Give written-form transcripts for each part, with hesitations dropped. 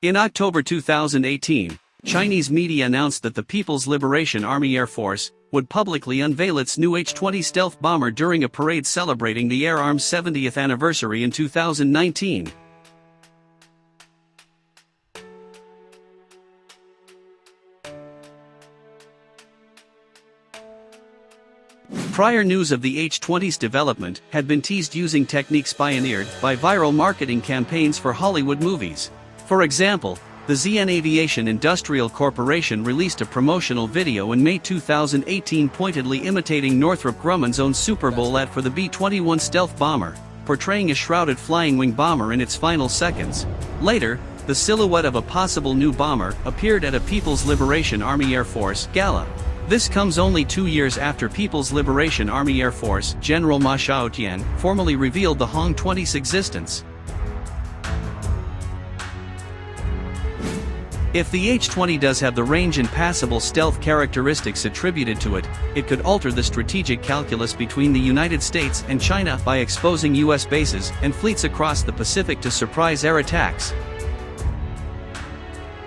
In October 2018, Chinese media announced that the People's Liberation Army Air Force would publicly unveil its new H-20 stealth bomber during a parade celebrating the Air Arm's 70th anniversary in 2019. Prior news of the H-20's development had been teased using techniques pioneered by viral marketing campaigns for Hollywood movies. For example, the ZN Aviation Industrial Corporation released a promotional video in May 2018 pointedly imitating Northrop Grumman's own Super Bowl ad for the B-21 stealth bomber, portraying a shrouded flying wing bomber in its final seconds. Later, the silhouette of a possible new bomber appeared at a People's Liberation Army Air Force gala. This comes only 2 years after People's Liberation Army Air Force General Ma Xiaotian formally revealed the H-20's existence. If the H-20 does have the range and passable stealth characteristics attributed to it, it could alter the strategic calculus between the United States and China by exposing U.S. bases and fleets across the Pacific to surprise air attacks.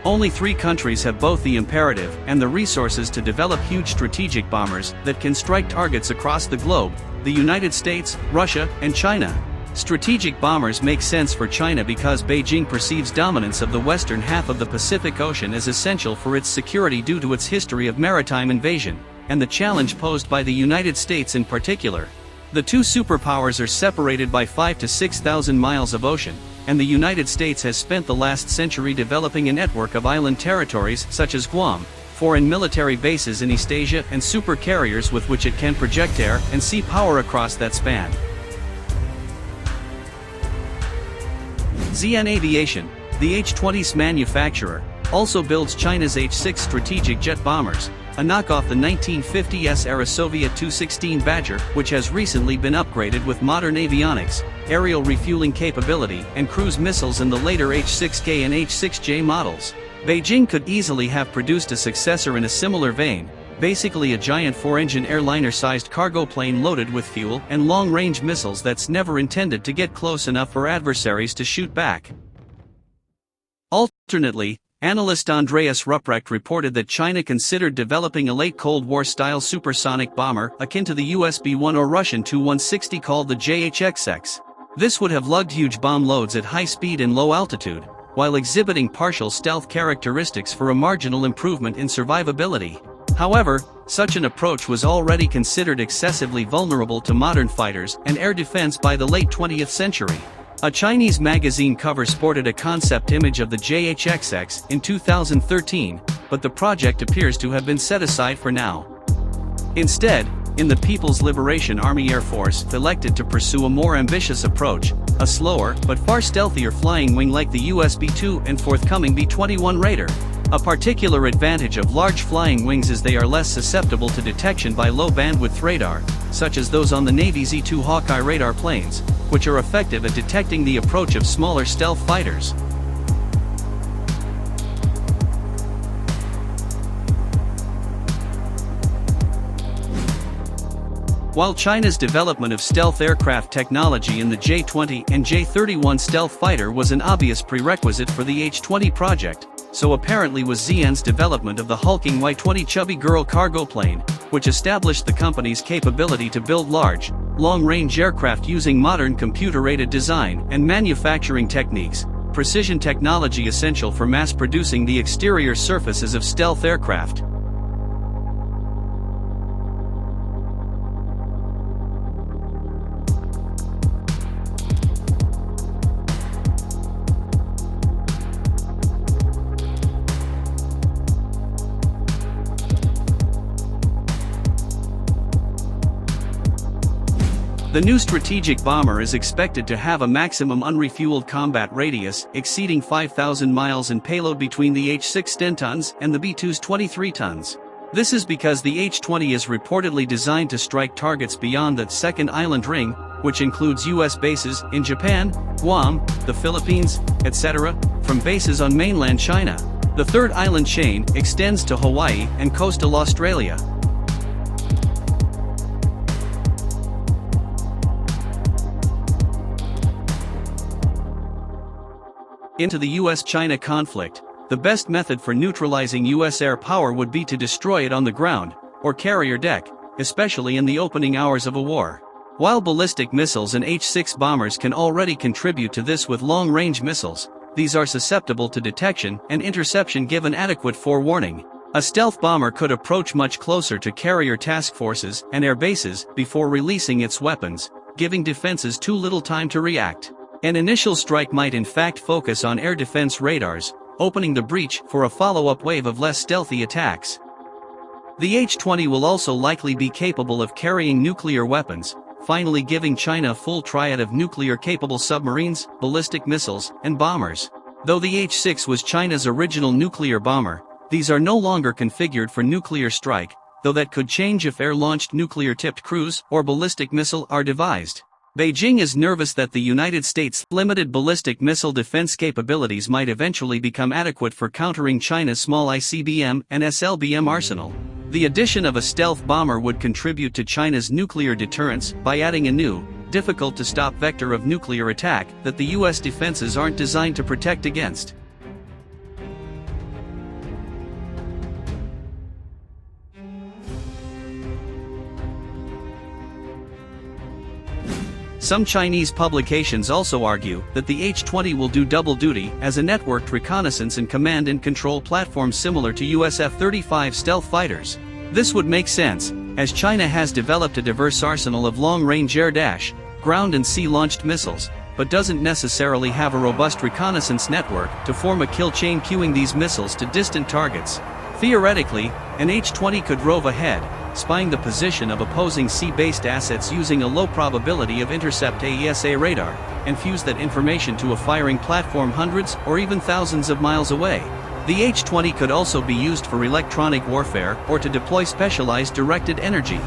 Only 3 countries have both the imperative and the resources to develop huge strategic bombers that can strike targets across the globe: the United States, Russia, and China. Strategic bombers make sense for China because Beijing perceives dominance of the western half of the Pacific Ocean as essential for its security due to its history of maritime invasion, and the challenge posed by the United States in particular. The two superpowers are separated by 5,000 to 6,000 miles of ocean, and the United States has spent the last century developing a network of island territories such as Guam, foreign military bases in East Asia, and super carriers with which it can project air and sea power across that span. ZN Aviation, the H-20's manufacturer, also builds China's H-6 strategic jet bombers, a knockoff the 1950s-era Soviet Tu-16 Badger, which has recently been upgraded with modern avionics, aerial refueling capability, and cruise missiles in the later H-6K and H-6J models. Beijing could easily have produced a successor in a similar vein, basically a giant 4-engine airliner-sized cargo plane loaded with fuel and long-range missiles that's never intended to get close enough for adversaries to shoot back. Alternately, analyst Andreas Ruprecht reported that China considered developing a late Cold War-style supersonic bomber akin to the US B-1 or Russian Tu-160 called the JHXX. This would have lugged huge bomb loads at high speed and low altitude, while exhibiting partial stealth characteristics for a marginal improvement in survivability. However, such an approach was already considered excessively vulnerable to modern fighters and air defense by the late 20th century. A Chinese magazine cover sported a concept image of the JHXX in 2013, but the project appears to have been set aside for now. Instead, in the People's Liberation Army Air Force elected to pursue a more ambitious approach, a slower but far stealthier flying wing like the US B-2 and forthcoming B-21 Raider. A particular advantage of large flying wings is they are less susceptible to detection by low-bandwidth radar, such as those on the Navy's E-2 Hawkeye radar planes, which are effective at detecting the approach of smaller stealth fighters. While China's development of stealth aircraft technology in the J-20 and J-31 stealth fighter was an obvious prerequisite for the H-20 project, so apparently was ZN's development of the hulking Y-20 Chubby Girl cargo plane, which established the company's capability to build large, long-range aircraft using modern computer-aided design and manufacturing techniques, precision technology essential for mass-producing the exterior surfaces of stealth aircraft. The new strategic bomber is expected to have a maximum unrefueled combat radius exceeding 5,000 miles and payload between the H-6's 10 tons and the B-2's 23 tons. This is because the H-20 is reportedly designed to strike targets beyond the second island ring, which includes U.S. bases in Japan, Guam, the Philippines, etc., from bases on mainland China. The third island chain extends to Hawaii and coastal Australia. Into the US-China conflict, the best method for neutralizing US air power would be to destroy it on the ground, or carrier deck, especially in the opening hours of a war. While ballistic missiles and H-6 bombers can already contribute to this with long-range missiles, these are susceptible to detection and interception given adequate forewarning. A stealth bomber could approach much closer to carrier task forces and air bases before releasing its weapons, giving defenses too little time to react. An initial strike might in fact focus on air defense radars, opening the breach for a follow-up wave of less stealthy attacks. The H-20 will also likely be capable of carrying nuclear weapons, finally giving China a full triad of nuclear-capable submarines, ballistic missiles, and bombers. Though the H-6 was China's original nuclear bomber, these are no longer configured for nuclear strike, though that could change if air-launched nuclear-tipped cruise or ballistic missile are devised. Beijing is nervous that the United States' limited ballistic missile defense capabilities might eventually become adequate for countering China's small ICBM and SLBM arsenal. The addition of a stealth bomber would contribute to China's nuclear deterrence by adding a new, difficult-to-stop vector of nuclear attack that the US defenses aren't designed to protect against. Some Chinese publications also argue that the H-20 will do double duty as a networked reconnaissance and command and control platform similar to US F-35 stealth fighters. This would make sense, as China has developed a diverse arsenal of long-range air-dash, ground and sea-launched missiles, but doesn't necessarily have a robust reconnaissance network to form a kill chain queuing these missiles to distant targets. Theoretically, an H-20 could rove ahead, spying the position of opposing sea-based assets using a low probability of intercept AESA radar, and fuse that information to a firing platform hundreds or even thousands of miles away. The H-20 could also be used for electronic warfare or to deploy specialized directed energy.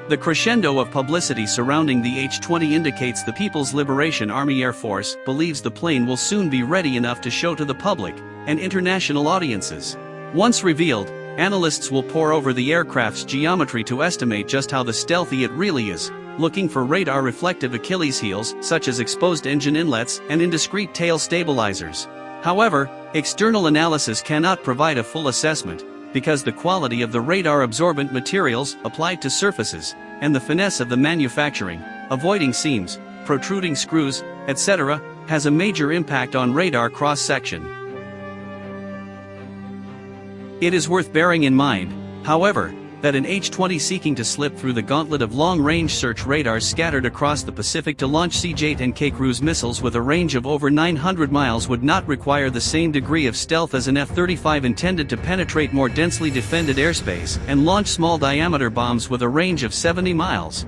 The crescendo of publicity surrounding the H-20 indicates the People's Liberation Army Air Force believes the plane will soon be ready enough to show to the public and international audiences. Once revealed, analysts will pore over the aircraft's geometry to estimate just how stealthy it really is, looking for radar-reflective Achilles heels such as exposed engine inlets and indiscreet tail stabilizers. However, external analysis cannot provide a full assessment, because the quality of the radar-absorbent materials applied to surfaces, and the finesse of the manufacturing, avoiding seams, protruding screws, etc., has a major impact on radar cross-section. It is worth bearing in mind, however, that an H-20 seeking to slip through the gauntlet of long-range search radars scattered across the Pacific to launch Siege-8 and K-cruise missiles with a range of over 900 miles would not require the same degree of stealth as an F-35 intended to penetrate more densely defended airspace and launch small-diameter bombs with a range of 70 miles.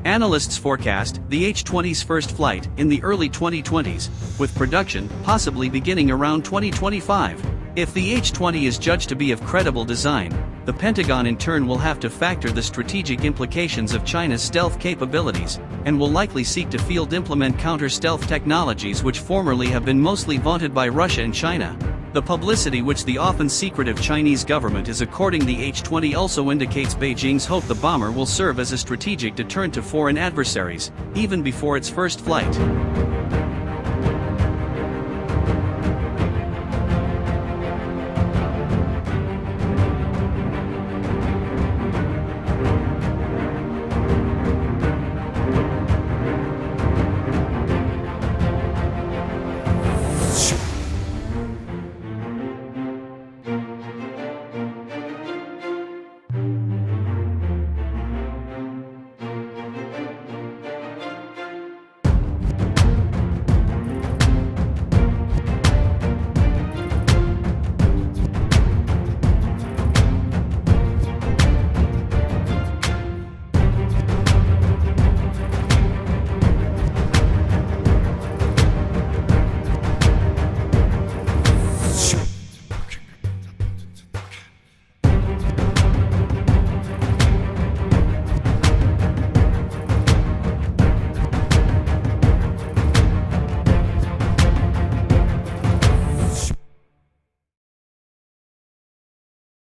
Analysts forecast the H-20's first flight in the early 2020s, with production possibly beginning around 2025. If the H-20 is judged to be of credible design, the Pentagon in turn will have to factor the strategic implications of China's stealth capabilities, and will likely seek to field-implement counter-stealth technologies which formerly have been mostly vaunted by Russia and China. The publicity which the often secretive Chinese government is according the H-20 also indicates Beijing's hope the bomber will serve as a strategic deterrent to foreign adversaries, even before its first flight.